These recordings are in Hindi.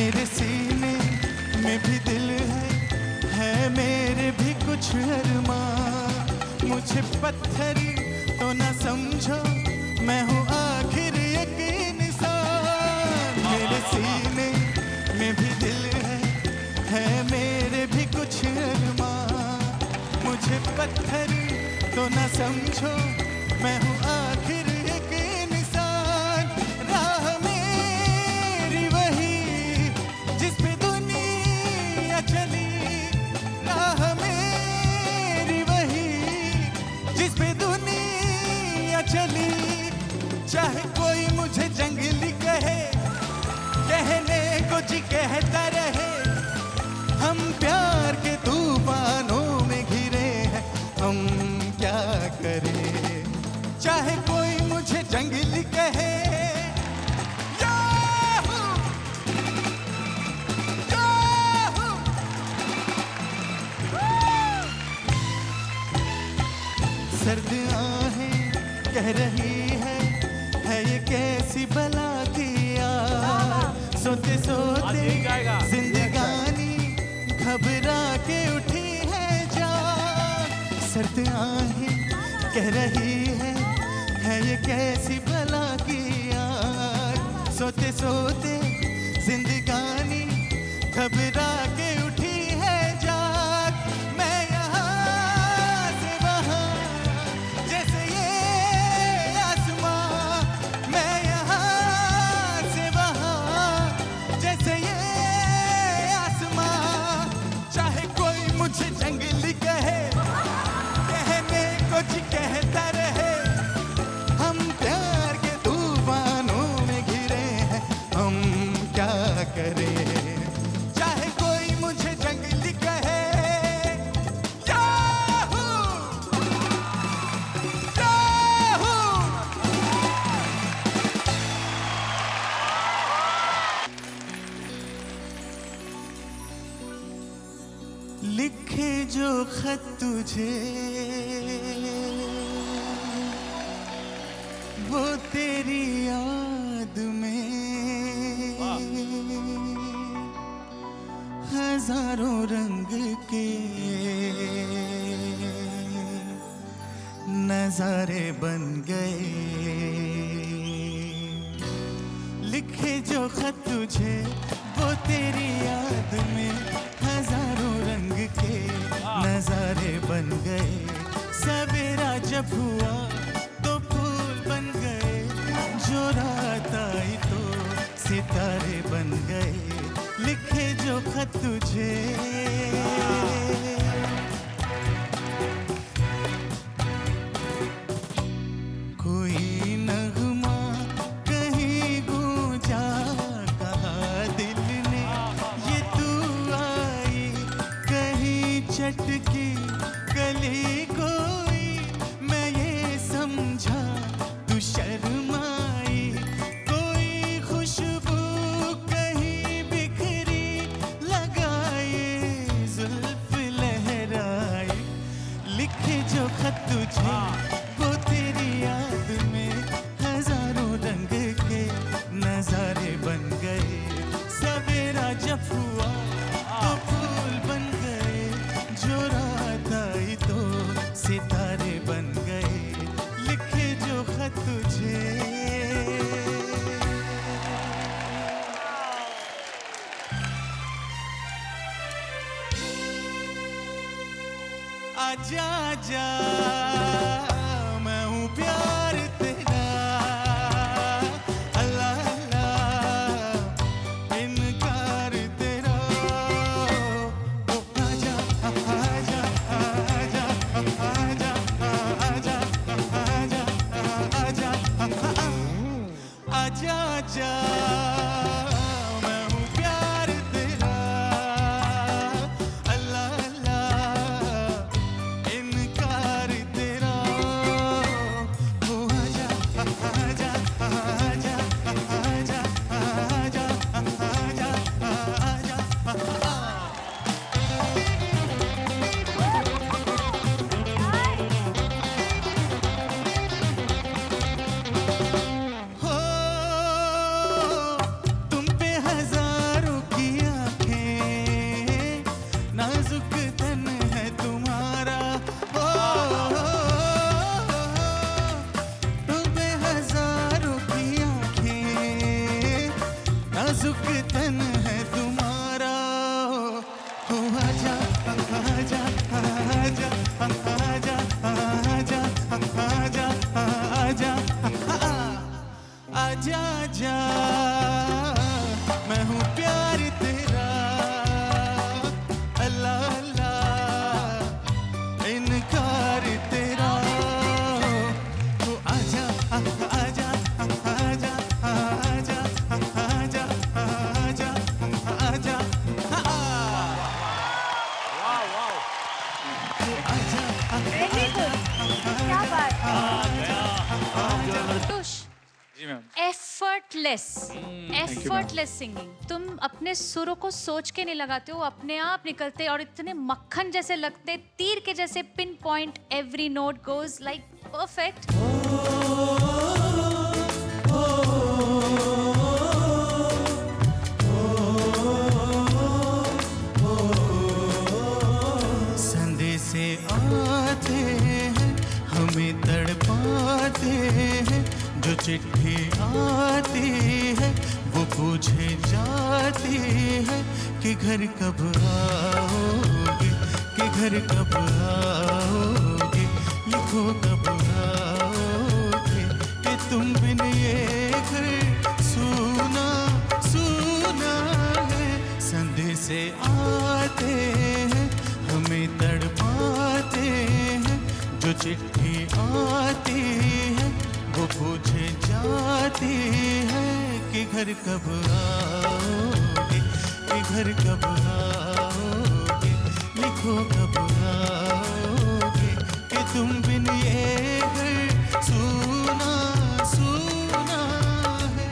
मेरे सीने में भी दिल है मेरे भी कुछ अरमान। मुझे पत्थरी तो न समझो, मैं हूँ आखिर एक इंसान। मेरे सीने में भी दिल है मेरे भी कुछ अरमान। मुझे पत्थरी तो न समझो, मैं हूँ आखिर एक इंसान। राह मेरी वही जिस पे दुनिया चली, राह मेरी वही जिस पे दुनिया चली। चाहे कोई मुझे जंगली कहे, कहने को जी कहता रहे, हम प्यार के तूफानों में घिरे हैं, हम क्या करें। चाहे कोई मुझे जंगली कहे, याहू, याहू। सर्द आहें कह रही है ये कैसी बला की यार। सोते सोते जिंदगानी घबरा के उठी है जान। सर्द आहें कह रही है ये कैसी भला की यार। सोते सोते जिंदगानी घबरा के उठी है जान। मैं यहाँ से वहाँ जैसे ये आसमां, मैं यहाँ से वहाँ जैसे ये आसमां। चाहे कोई मुझे जंगली कहे, कहने को जी कहता रहे, हम प्यार के तूफानों में घिरे हैं, हम क्या करें। चाहे कोई मुझे जंगली कहे, याहू, याहू। लिखे जो खत तुझे वो तेरी याद में हजारों रंग के नजारे बन गए। लिखे जो खत तुझे वो तेरी याद में हजारों रंग के नजारे बन गए। सवेरा जब हुआ तो फूल बन गए, जो रात आई तो सितारे बन गए। लिखे जो खत तुझे कोई नगमा कहीं गूंजा, कहा दिल ने ये तू आई। कहीं चटकी गली कोई, मैं ये समझा तू शर्माई। कोई खुशबू कहीं बिखरी, लगाए जुल्फ लहराई। लिखे जो खत तुझे वो तेरी याद में हजारों रंग के नजारे बन गए। सवेरा जब हुआ तो फूल बन गए, जो रात आई तो सितारे बन गए। लिखे जो खत तुझे आजा आजा, मैं हूँ प्यार तेरा। अल्लाह अल्लाह इनकार तेरा। ओ आजा आजा आजा आजा आजा आजा आजा आजा आजा, मैं हूँ प्यार तेरा। अल्लाह अल्लाह इनकार तेरा। ओ आजा आजा आजा आजा आजा आजा आजा। हो नाजुक तन है तुम्हारा। हो आजा आजा आजा आजा आजा आजा आजा आजा आजा, मैं हूँ प्यार तेरा, अल्लाह अल्लाह इनकार तेरा। तो आजा आजा आजा आजा आजा आजा आजा क्या बात। जी मैम। Effortless singing. तुम अपने सुरों को सोच के नहीं लगाते हो, अपने आप निकलते और इतने मक्खन जैसे लगते, तीर के जैसे pin point, every note goes like perfect. संदेशे आते हैं हमें तड़पाते हैं, जो चिट्ठी आती है वो पूछे जाती है कि घर कब आओगे, कि घर कब आओगे, लिखो कब आओगे, कि तुम बिन ये घर सुना सुना है। संदेशे आते हैं हमें तड़पाते हैं, जो चिट्ठी आती है वो पूछे जाती है कि घर कब आओगे, कि घर कब आओगे, लिखो कब आओगे, कि तुम बिन ये घर सुना सुना है।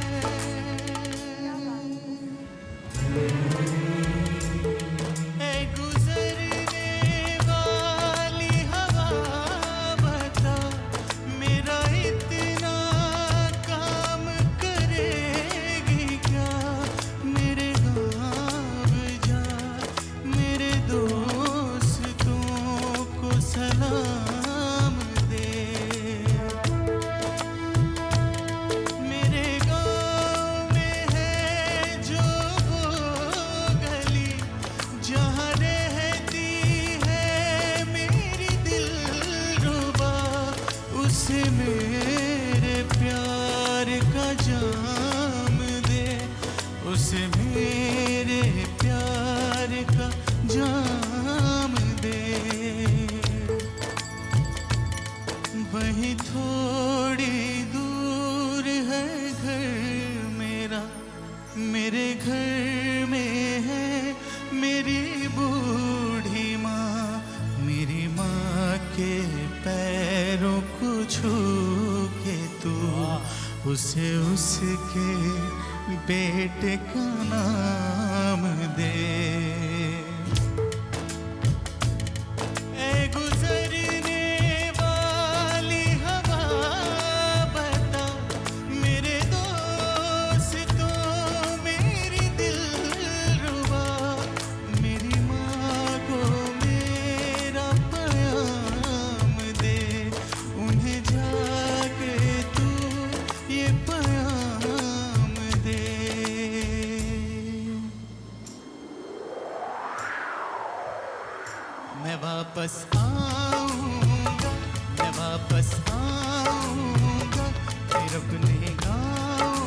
ऐ गुजरने वाली हवा बता, मेरा इतना काम करेगी क्या, मेरे गाँव जा, मेरे दोस्तों को सलाम दे। मेरे गाँव में है जो वो गली, जहाँ रहती है मेरी दिलरुबा, उसे मेरे प्यार का जाम दे, उसे मेरे प्यार का जाम दे। वही थोड़ी दूर है घर मेरा, मेरे घर में है मेरी बूढ़ी माँ, मेरी माँ के पैरों को छू के तू उसे उसके बेटे का नाम दे। ऐ गुजरने वाली हवा बता, मेरे दोस्तों मेरी दिलरुबा, मेरी माँ को मेरा पैगाम दे, उन्हें जाके तू ये पैगाम दे। मैं वापस आऊँगा, मैं वापस आऊँगा, फिर अपने गाँव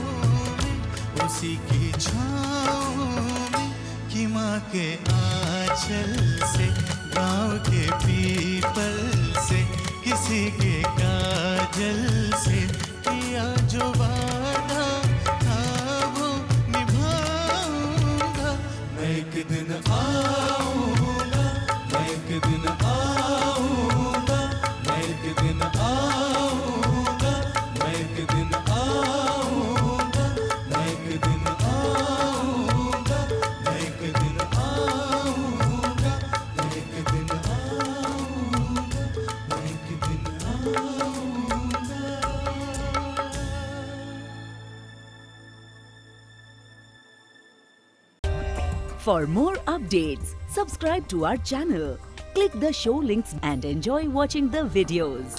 में उसी की छाँव में, कि माँ के आंचल से, गाँव के पीपल से, किसी के काजल से, किया जो वादा था वो निभाऊंगा। मैं एक दिन आऊँगा, मैं एक दिन आऊँगा, मैं एक दिन आऊँगा, मैं एक दिन आऊँगा, मैं एक दिन आऊँगा, मैं एक दिन आऊँगा, मैं एक दिन आऊँगा, मैं एक दिन आऊँगा। For more updates, subscribe to our channel, click the show links and enjoy watching the videos.